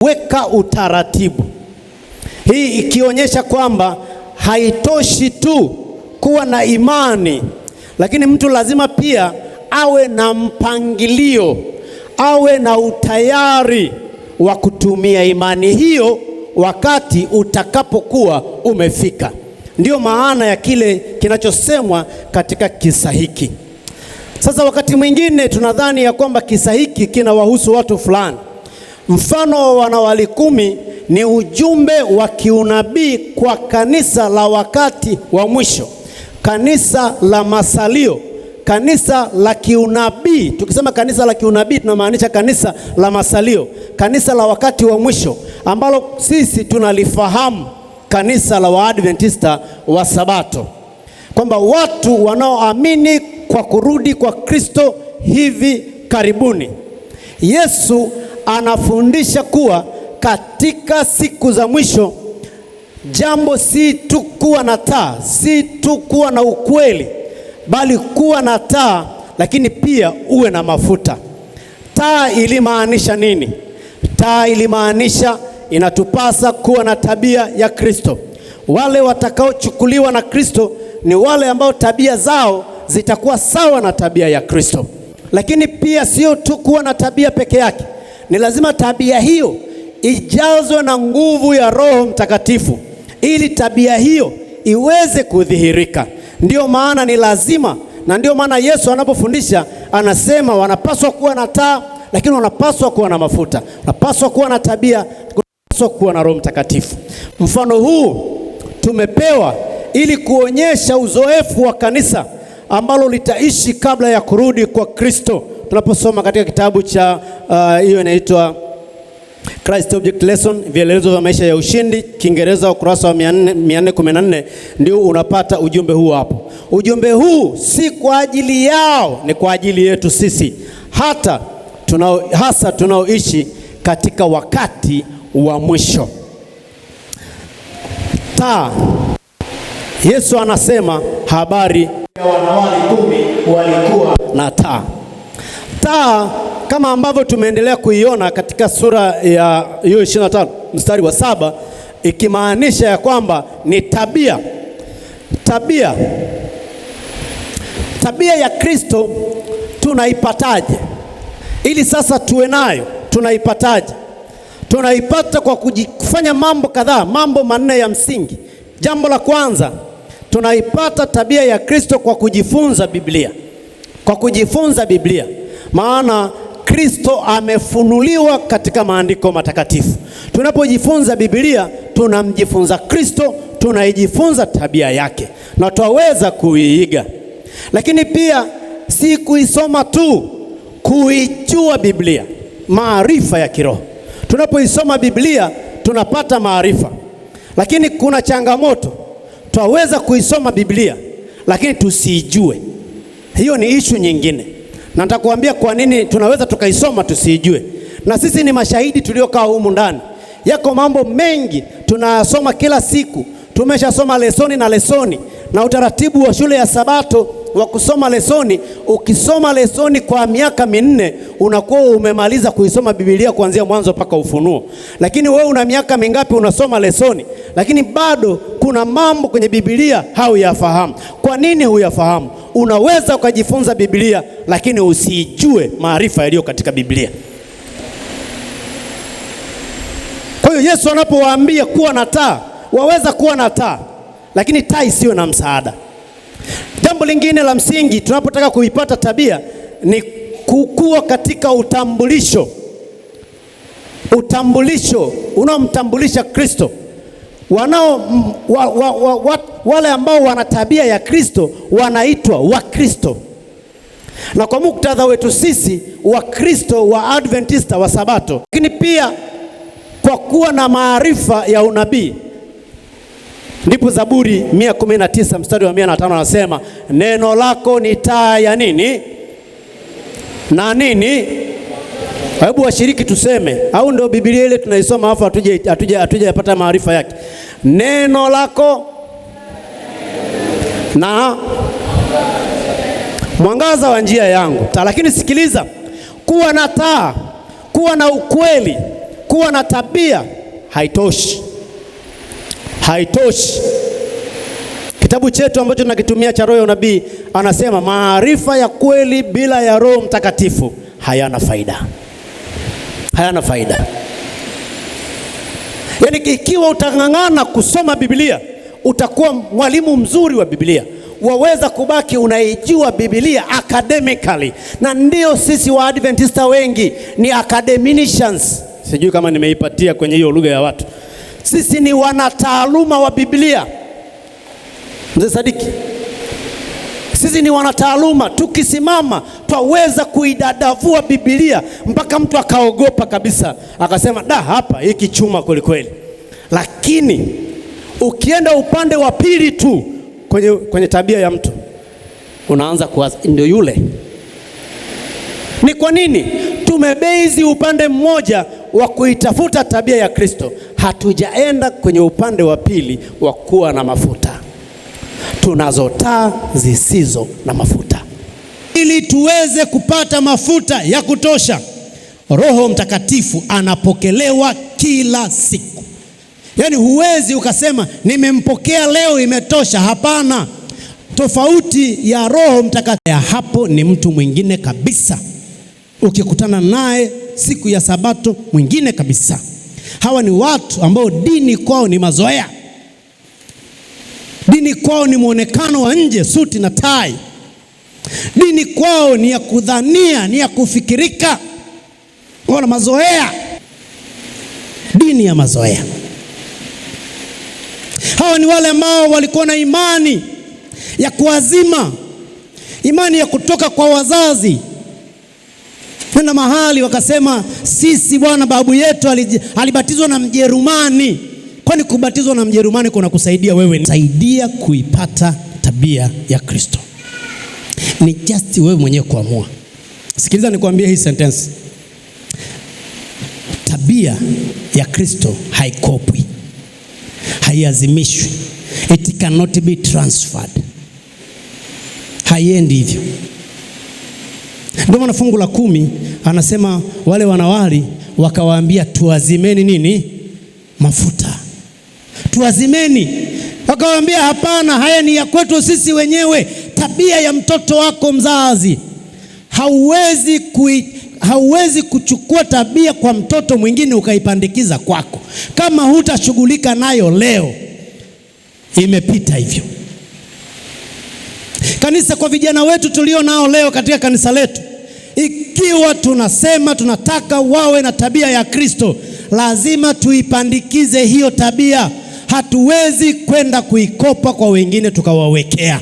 weka utaratibu. Hii ikionyesha kwamba haitoshi tu kuwa na imani, lakini mtu lazima pia awe na mpangilio, awe na utayari wa kutumia imani hiyo wakati utakapokuwa umefika. Ndiyo maana ya kile kinachosemwa katika kisa hiki. Sasa wakati mwingine tunadhani ya kwamba kisa hiki kinawahusu watu fulani. Mfano wa wanawali 10 ni ujumbe wa kiunabii kwa kanisa la wakati wa mwisho, kanisa la masalio, kanisa la kiunabii. Tukisema kanisa la kiunabii tunamaanisha kanisa la masalio, kanisa la wakati wa mwisho ambalo sisi tunalifahamu kanisa la Waadventista wa Sabato, kwamba watu wanaoamini kwa kurudi kwa Kristo hivi karibuni. Yesu anafundisha kuwa katika siku za mwisho, jambo si tu kuwa na taa, si tu kuwa na ukweli, bali kuwa na taa, lakini pia uwe na mafuta. Taa ilimaanisha nini? Taa ilimaanisha inatupasa kuwa na tabia ya Kristo. Wale watakaochukuliwa na Kristo ni wale ambao tabia zao zitakuwa sawa na tabia ya Kristo. Lakini pia sio tu kuwa na tabia peke yake, ni lazima tabia hiyo ijazwe na nguvu ya Roho Mtakatifu ili tabia hiyo iweze kudhihirika. Ndio maana ni lazima, na ndio maana Yesu anapofundisha anasema wanapaswa kuwa na taa, lakini wanapaswa kuwa na mafuta, wanapaswa kuwa na tabia, wanapaswa kuwa na Roho Mtakatifu. Mfano huu tumepewa ili kuonyesha uzoefu wa kanisa ambalo litaishi kabla ya kurudi kwa Kristo. Tunaposoma katika kitabu cha hiyo inaitwa Christ Object Lesson, vielelezo vya maisha ya ushindi, Kiingereza, ukurasa wa 414, ndio unapata ujumbe huu hapo. Ujumbe huu si kwa ajili yao, ni kwa ajili yetu sisi, hasa tunaoishi katika wakati wa mwisho. Taa. Yesu anasema habari ya wanawali 10 walikuwa na taa. Taa kama ambavyo tumeendelea kuiona katika sura ya 25 mstari wa 7, ikimaanisha ya kwamba ni tabia. Tabia ya Kristo tunaipataje? Ili sasa tuwe nayo, tunaipataje? Tunaipata kwa kufanya mambo kadhaa, mambo 4 ya msingi. Jambo la kwanza, tunaipata tabia ya Kristo kwa kujifunza Biblia. Kwa kujifunza Biblia. Maana Kristo amefunuliwa katika maandiko matakatifu. Tunapojifunza Biblia, tunamjifunza Kristo, tunaijifunza tabia yake, na twaweza kuiiga. Lakini pia si kuisoma tu, kuijua Biblia, maarifa ya kiroho. Tunapoisoma Biblia tunapata maarifa. Lakini kuna changamoto, twaweza kuisoma Biblia lakini tusijue. Hiyo ni issue nyingine. Na nitakuambia kwa nini tunaweza tukaisoma tusijue. Na sisi ni mashahidi tuliokaa humu ndani. Yako mambo mengi tunasoma kila siku. Tumeshasoma lesoni na lesoni, na utaratibu wa shule ya Sabato wa kusoma lesoni, ukisoma lesoni kwa miaka 4 unakuwa umemaliza kuisoma Biblia kuanzia mwanzo mpaka Ufunuo. Lakini wewe una miaka mingapi unasoma lesoni, lakini bado kuna mambo kwenye Biblia hauyafahamu. Kwa nini huyafahamu? Unaweza ukajifunza Biblia lakini usijue maarifa yaliyo katika Biblia. Kwa hiyo Yesu anapowaambia kuwa na taa, waweza kuwa na taa, lakini taa isiyo na msaada. Jambo lingine la msingi tunapotaka kuipata tabia ni kukua katika utambulisho. Utambulisho unaomtambulisha Kristo. Wale ambao wana tabia ya Kristo wanaitwa Wakristo. Na kwa muktadha wetu sisi Wakristo wa Adventista wa Sabato, lakini pia kwa kuwa na maarifa ya unabii. Ndipo Zaburi 119 mstari wa 105 anasema, neno lako ni taa ya nini? Na nini? Hebu washiriki tuseme, au ndio Biblia ile tunaisoma hapo hatujapata maarifa yake. Neno lako na mwangaza wa njia yangu. Lakini sikiliza, kuwa na taa, kuwa na ukweli, Kuwa na tabia haitoshi, haitoshi. Kitabu chetu ambacho tunakitumia cha Roho ya Unabii anasema maarifa ya kweli bila ya Roho Mtakatifu hayana faida, hayana faida. Yaani ikiwa utang'ang'ana kusoma Biblia, utakuwa mwalimu mzuri wa Biblia, waweza kubaki unaijua Biblia academically. Na ndio sisi wa Adventista wengi ni academicians. Sijui kama nimeipatia kwenye hiyo lugha ya watu. Sisi ni wanataaluma wa Biblia. Mzee Sadiki, sisi ni wanataaluma. Tukisimama twaweza kuidadavua Biblia mpaka mtu akaogopa kabisa, akasema da, hapa hiki chuma kweli kweli. Lakini ukienda upande wa pili tu kwenye tabia ya mtu, unaanza kuwaza ndio yule. Ni kwa nini tumebezi upande mmoja wa kuitafuta tabia ya Kristo, hatujaenda kwenye upande wa pili wa kuwa na mafuta? Tunazo taa zisizo na mafuta. Ili tuweze kupata mafuta ya kutosha, Roho Mtakatifu anapokelewa kila siku. Yaani huwezi ukasema nimempokea leo imetosha. Hapana. Tofauti ya Roho Mtakatifu hapo ni mtu mwingine kabisa. Ukikutana naye siku ya Sabato, mwingine kabisa. Hawa ni watu ambao dini kwao ni mazoea. Dini kwao ni muonekano wa nje, suti na tai. Dini kwao ni ya kudhania, ni ya kufikirika. Wana mazoea. Dini ya mazoea. Hawa ni wale ambao walikuwa na imani ya kuazima, imani ya kutoka kwa wazazi. Kwenda mahali wakasema sisi bwana babu yetu alibatizwa na Mjerumani. Kwani kubatizwa na Mjerumani kuna kusaidia wewe? Saidia kuipata tabia ya Kristo. Ni just wewe mwenyewe kuamua. Sikiliza nikwambie hii sentence. Tabia ya Kristo haikopwi, haiazimishwi. It cannot be transferred. Haiendi hivyo. Ndio maana fungu la 10 anasema wale wanawali wakawaambia tuazimeni nini? Mafuta. Tuazimeni. Wakawaambia hapana, haya ni ya kwetu sisi wenyewe. Tabia ya mtoto wako mzazi. Hauwezi kuchukua tabia kwa mtoto mwingine ukaipandikiza kwako. Kama hutashughulika nayo leo, imepita hivyo. Kanisa, kwa vijana wetu tulio nao leo katika kanisa letu, ikiwa tunasema tunataka wawe na tabia ya Kristo, lazima tuipandikize hiyo tabia. Hatuwezi kwenda kuikopa kwa wengine tukawawekea.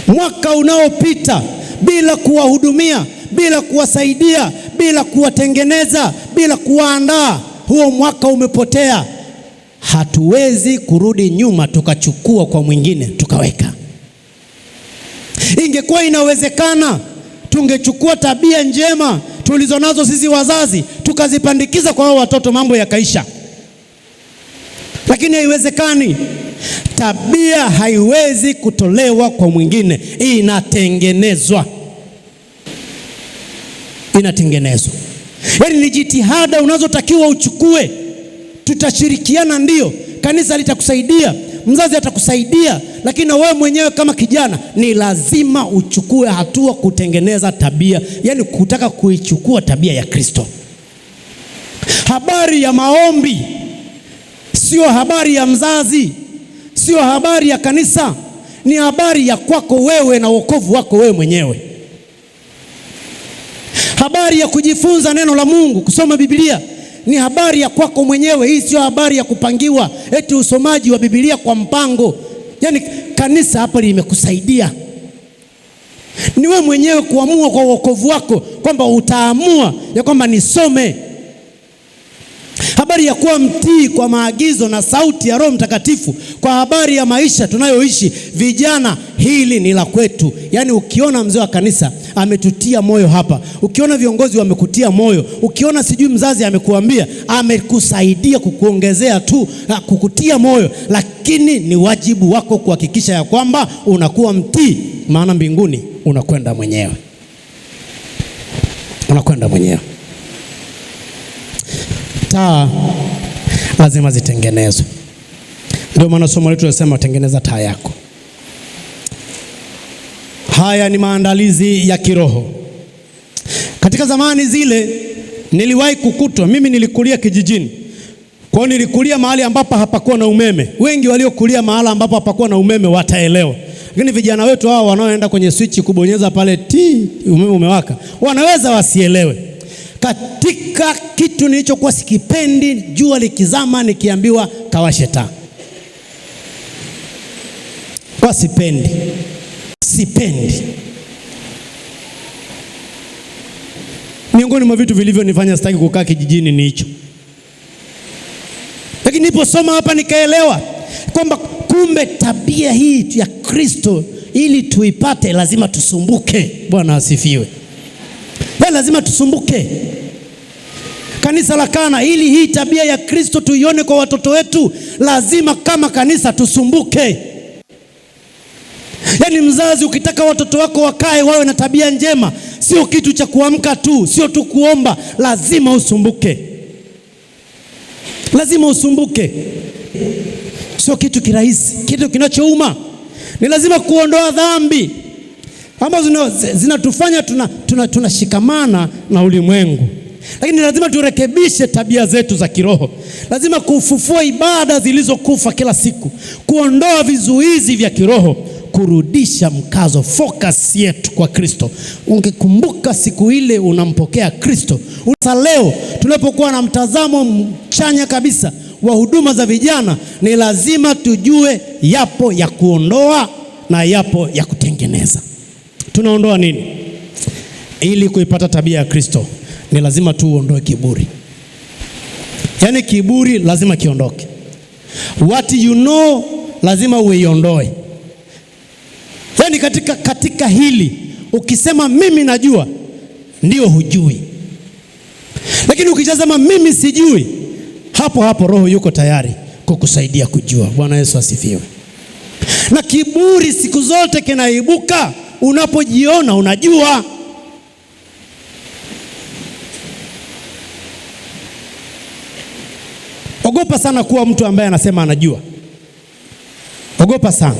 Mwaka unaopita bila kuwahudumia, bila kuwasaidia, bila kuwatengeneza, bila kuwaandaa, huo mwaka umepotea. Hatuwezi kurudi nyuma tukachukua kwa mwingine tukaweka. Ingekuwa inawezekana, tungechukua tabia njema tulizonazo sisi wazazi tukazipandikiza kwa hao watoto, mambo yakaisha. Lakini haiwezekani. Tabia haiwezi kutolewa kwa mwingine, inatengenezwa. Inatengenezwa. Yaani ni jitihada unazotakiwa uchukue. Tutashirikiana, ndio. Kanisa litakusaidia, mzazi atakusaidia, lakini na wewe mwenyewe kama kijana ni lazima uchukue hatua kutengeneza tabia, yaani kutaka kuichukua tabia ya Kristo. Habari ya maombi sio habari ya mzazi, sio habari ya kanisa, ni habari ya kwako wewe na wokovu wako wewe mwenyewe. Habari ya kujifunza neno la Mungu, kusoma Biblia, ni habari ya kwako mwenyewe. Hii sio habari ya kupangiwa eti usomaji wa Biblia kwa mpango. Yaani kanisa hapa limekusaidia. Ni wewe mwenyewe kuamua kwa wokovu wako kwamba utaamua ya kwamba nisome. Habari ya kuwa mtii kwa maagizo na sauti ya Roho Mtakatifu kwa habari ya maisha tunayoishi. Vijana, hili ni la kwetu. Yaani ukiona mzee wa kanisa ametutia moyo hapa, ukiona viongozi wamekutia moyo, ukiona sijui mzazi amekuambia, amekusaidia kukuongezea tu, kukutia moyo, lakini ni wajibu wako kuhakikisha ya kwamba unakuwa mtii, maana mbinguni unakwenda mwenyewe. Unakwenda mwenyewe. taa lazima zitengenezwe. Ndio maana somo letu linasema tengeneza taa yako. Haya ni maandalizi ya kiroho. Katika zamani zile niliwahi kukutwa, mimi nilikulia kijijini. Kwa hiyo nilikulia mahali ambapo hapakuwa na umeme. Wengi waliokulia mahali ambapo hapakuwa na umeme wataelewa. Lakini vijana wetu hao wanaoenda kwenye switch kubonyeza pale umeme umewaka, wanaweza wasielewe. Katika kitu nilichokuwa sikipendi, jua likizama nikiambiwa kawashe taa. Kwa sipendi. Miongoni mwa vitu vilivyonifanya sitaki kukaa kijijini ni hicho. Lakini niliposoma hapa nikaelewa kwamba kumbe tabia hii ya Kristo ili tuipate lazima tusumbuke. Bwana asifiwe. Lazima tusumbuke. Kanisa la Kana, ili hii tabia ya Kristo tuione kwa watoto wetu, lazima kama kanisa tusumbuke. Yaani mzazi, ukitaka watoto wako wakae wawe na tabia njema, sio kitu cha kuamka tu, sio tu kuomba, lazima usumbuke. Lazima usumbuke. Sio kitu kirahisi, kitu kinachouma. Ni lazima kuondoa dhambi ambazo zinatufanya tunashikamana na ulimwengu. Lakini lazima turekebishe tabia zetu za kiroho. Lazima kufufua ibada zilizokufa kila siku, kuondoa vizuizi vya kiroho, kurudisha mkazo, focus yetu kwa Kristo. Ungekumbuka siku ile unampokea Kristo. Sasa leo tunapokuwa na mtazamo chanya kabisa wa huduma za vijana, ni lazima tujue yapo ya kuondoa na yapo ya kutengeneza. Tunaondoa nini? Ili kuipata tabia ya Kristo ni lazima tuondoe kiburi. Yaani kiburi lazima kiondoke. What you know lazima uiondoe. Yaani katika hili ukisema mimi najua, ndio hujui. Lakini ukisema mimi sijui, hapo Roho yuko tayari kukusaidia kujua. Bwana Yesu asifiwe. Na kiburi siku zote kinaibuka unapojiona unajua. Ogopa sana kuwa mtu ambaye anasema anajua. Ogopa sana.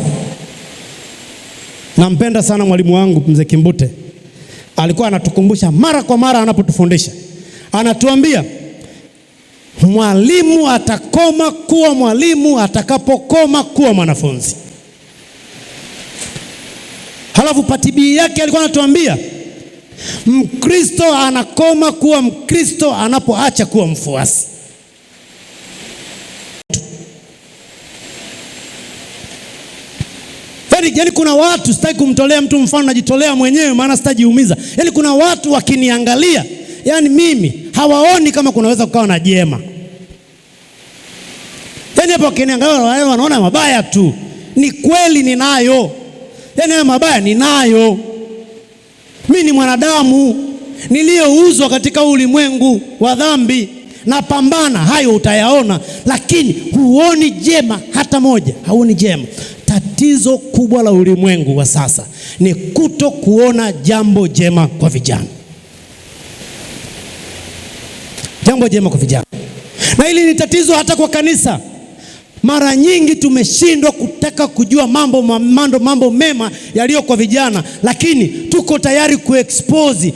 Nampenda sana mwalimu wangu Mzee Kimbute. Alikuwa anatukumbusha mara kwa mara anapotufundisha. Anatuambia mwalimu atakoma kuwa mwalimu atakapokoma kuwa mwanafunzi. Halafu patibii yake alikuwa anatuambia Mkristo anakoma kuwa Mkristo anapoacha kuwa mfuasi. Yaani kuna watu, sitaki kumtolea mtu mfano, najitolea mwenyewe maana sitajiumiza. Yaani kuna watu wakiniangalia, yaani mimi hawaoni kama kunaweza kukawa na jema. Yaani hapo wakiniangalia wanaona mabaya tu. Ni kweli ninayo. Yaani mabaya ninayo. Mimi ni mwanadamu niliyeuzwa katika ulimwengu wa dhambi. Napambana, hayo utayaona, lakini huoni jema hata moja. Hauoni jema. Tatizo kubwa la ulimwengu wa sasa ni kuto kuona jambo jema kwa vijana. Jambo jema kwa vijana. Na hili ni tatizo hata kwa kanisa. Mara nyingi tumeshindwa kutaka kujua mambo mema yaliyo kwa vijana, lakini tuko tayari kuexpose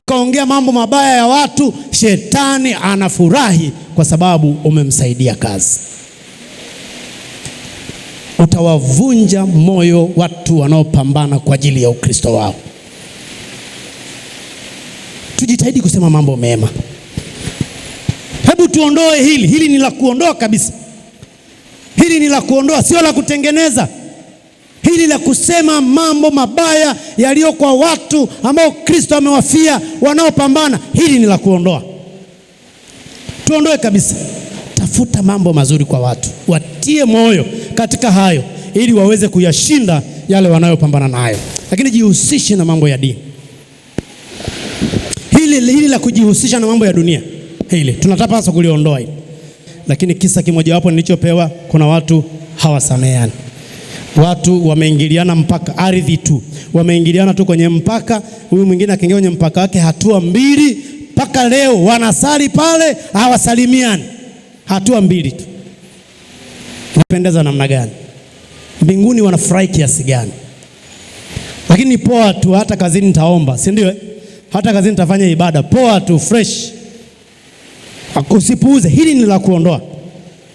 kaongea mambo mabaya ya watu. Shetani anafurahi kwa sababu umemsaidia kazi. Utawavunja moyo watu wanaopambana kwa ajili ya Ukristo wao. Tujitahidi kusema mambo mema. Hebu tuondoe hili. Hili ni la kuondoa kabisa. Hili ni la kuondoa, sio la kutengeneza. Hili la kusema mambo mabaya yaliyo kwa watu ambao Kristo amewafia, wanaopambana, hili ni la kuondoa. Tuondoe kabisa. Tafuta mambo mazuri kwa watu, watie moyo katika hayo ili waweze kuyashinda yale wanayopambana nayo. Lakini jihusishe na mambo ya dini. Hili la kujihusisha na mambo ya dunia, hili tunataka kuliondoa hili. Lakini kisa kimoja wapo nilichopewa, kuna watu hawasameheani. Watu wameingiliana mpaka ardhi tu. Wameingiliana tu kwenye mpaka, huyu mwingine akaingia kwenye mpaka wake hatua 2, mpaka leo wanasali pale, hawasalimiani. Hatua mbili tu. Inapendeza namna gani? Mbinguni wanafurahi kiasi gani? Lakini poa tu, hata kazini nitaomba, si ndio? Hata kazini nitafanya ibada, poa tu, fresh. Usipuuze, hili ni la kuondoa.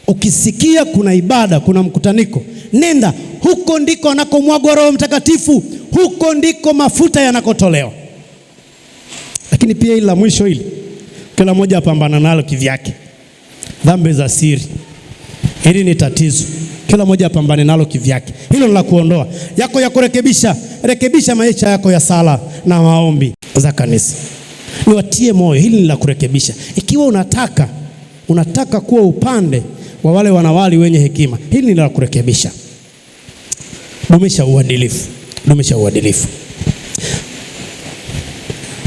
Ukisikia kuna ibada, kuna mkutaniko, nenda huko, ndiko anakomwagwa Roho Mtakatifu, huko ndiko mafuta yanakotolewa. Lakini pia hili la mwisho hili, kila mmoja apambana nalo kivyake. Dhambi za siri, hili ni tatizo, kila mmoja apambane nalo kivyake. Hilo ni la kuondoa. Yako ya kurekebisha, rekebisha maisha yako ya sala na maombi za kanisa. Niwatie moyo, hili ni la kurekebisha. Ikiwa unataka kuwa upande wa wale wanawali wenye hekima, hili ni la kurekebisha. Dumisha uadilifu, dumisha uadilifu.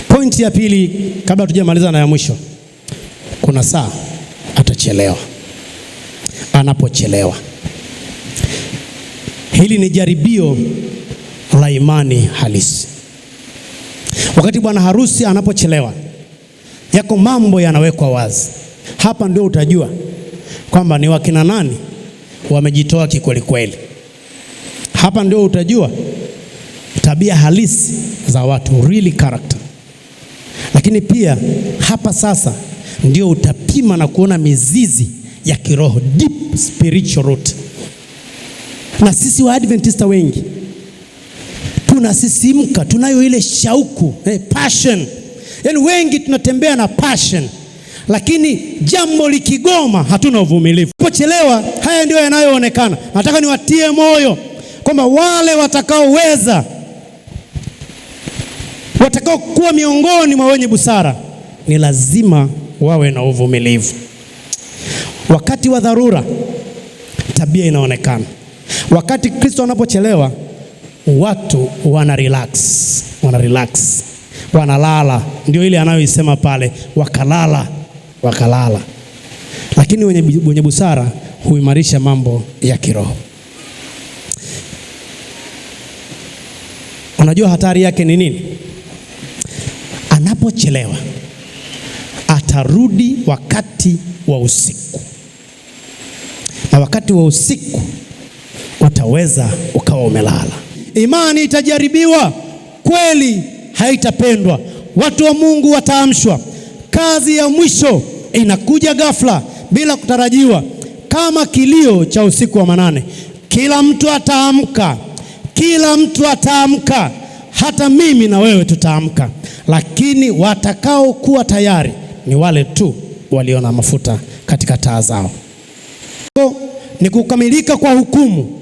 Pointi ya pili, kabla tujamaliza na ya mwisho, kuna saa atachelewa. Anapochelewa, hili ni jaribio la imani halisi. Wakati bwana harusi anapochelewa, yako mambo yanawekwa wazi. Hapa ndio utajua kwamba ni wakina nani wamejitoa kikweli kweli. Hapa ndio utajua tabia halisi za watu, really character. Lakini pia hapa sasa ndio utapima na kuona mizizi ya kiroho, deep spiritual root. Na sisi wa Adventista wengi tunasisimka, tunayo ile shauku, passion. Yaani wengi tunatembea na passion, lakini jambo likigoma hatuna uvumilivu. Pochelewa, haya ndio yanayoonekana. Nataka niwatie moyo kwamba wale watakaoweza, watakao kuwa miongoni mwa wenye busara, ni lazima wawe na uvumilivu. Wakati wa dharura, tabia inaonekana. Wakati Kristo anapochelewa, watu wana relax, wanalala. Ndio ile anayoisema pale, wakalala. Lakini wenye busara huimarisha mambo ya kiroho. Unajua hatari yake ni nini? Anapochelewa atarudi wakati wa usiku, na wakati wa usiku utaweza ukawa umelala. Imani itajaribiwa, kweli haitapendwa. Watu wa Mungu wataamshwa. Kazi ya mwisho inakuja ghafla bila kutarajiwa, kama kilio cha usiku wa manane. Kila mtu ataamka, hata mimi na wewe tutaamka. Lakini watakao kuwa tayari ni wale tu waliona mafuta katika taa zao. Ni kukamilika kwa hukumu.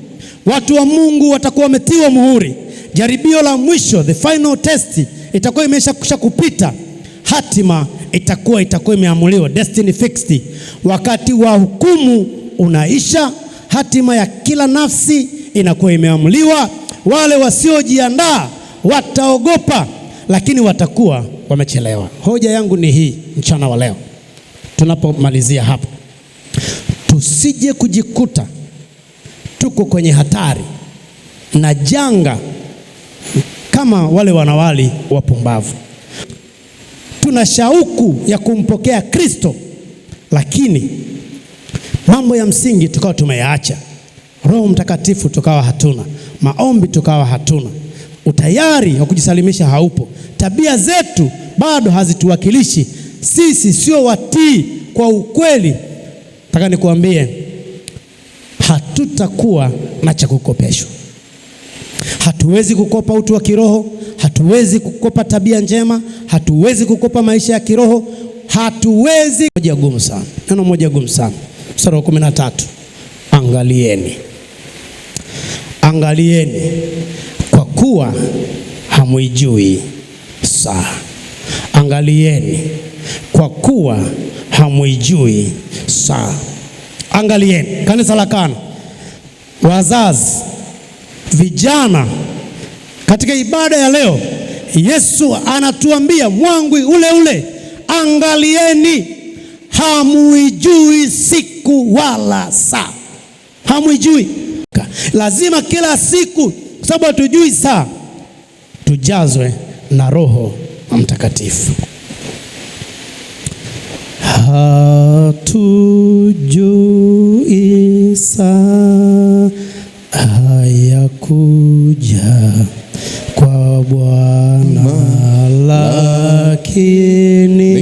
Watu wa Mungu watakuwa wametiwa muhuri. Jaribio la mwisho, the final test, itakuwa imesha kupita. Hatima itakuwa imeamuliwa, destiny fixed. Wakati wa hukumu unaisha, hatima ya kila nafsi inakuwa imeamuliwa. Wale wasiojiandaa wataogopa, lakini watakuwa wamechelewa. Hoja yangu ni hii mchana wa leo, tunapomalizia hapa, tusije kujikuta tuko kwenye hatari na janga kama wale wanawali wapumbavu. Tuna shauku ya kumpokea Kristo, lakini mambo ya msingi tukawa tumeyaacha. Roho Mtakatifu tukawa hatuna, maombi tukawa hatuna, utayari wa kujisalimisha haupo, tabia zetu bado hazituwakilishi. Sisi sio watii kwa ukweli. Nataka nikuambie, hatutakuwa na cha kukopeshwa. Hatuwezi kukopa utu wa kiroho, hatuwezi kukopa tabia njema, hatuwezi kukopa maisha ya kiroho, hatuwezi. Neno moja gumu sana. Mstari wa 13. Angalieni kwa kuwa hamuijui saa. Angalieni kwa kuwa hamuijui saa. Angalieni, kanisa la Kana, wazazi, vijana, katika ibada ya leo Yesu anatuambia mwangwi ule, angalieni, hamuijui siku wala saa. Hamuijui. Lazima kila siku, kwa sababu hatujui saa, tujazwe na Roho Mtakatifu. hatujui saa ya kuja kwa Bwana, lakini